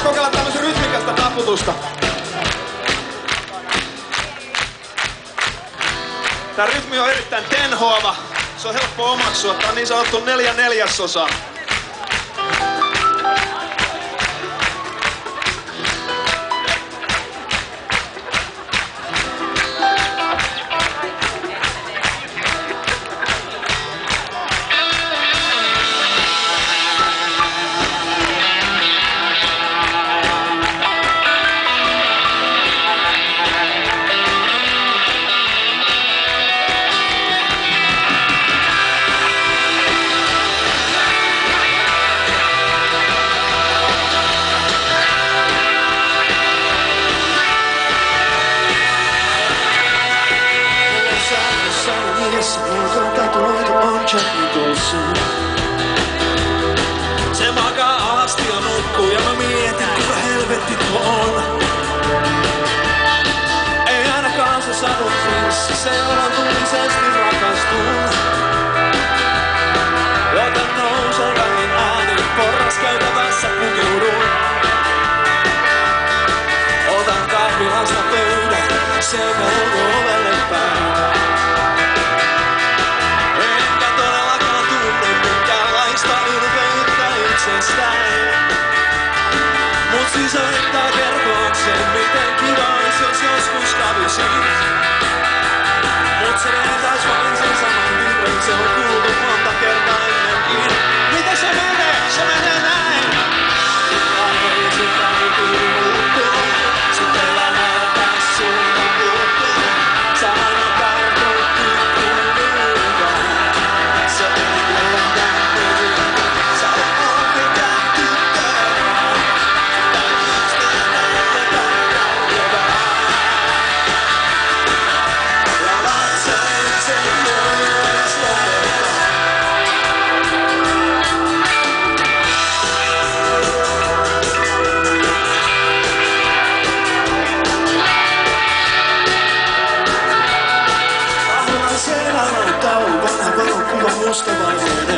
Voisi kokeilla tämmösen rytmikästä taputusta. Tää rytmi on erittäin tenhoava. Se on helppo omaksua. Tää on niin sanottu 4/4. Se makaa alasti ja nukkuu ja mä mietin kuka helvetti tuo on. Ei ainakaan se satu prinssi, se on tulisesti rakastuu. Joten nousee kangin ääni, porraskäytävässä pukeudun. Otan kahvilasta pöydän, sekä ovelle päin. Mut siis yrittää kertoakseen, miten kiva ois jos joskus kävisi. Mut se lentäis vain sen saman virran, se on kuultu monta kertaa ennenkin. Miten se menee? Se menee näin! Arvoisin täytyy muuttua, sun elämää suunnan puuttuu. Sä aina tarkoitti kuuluvaa, se ei lentää kuuluvaa. Mustavalkoinen.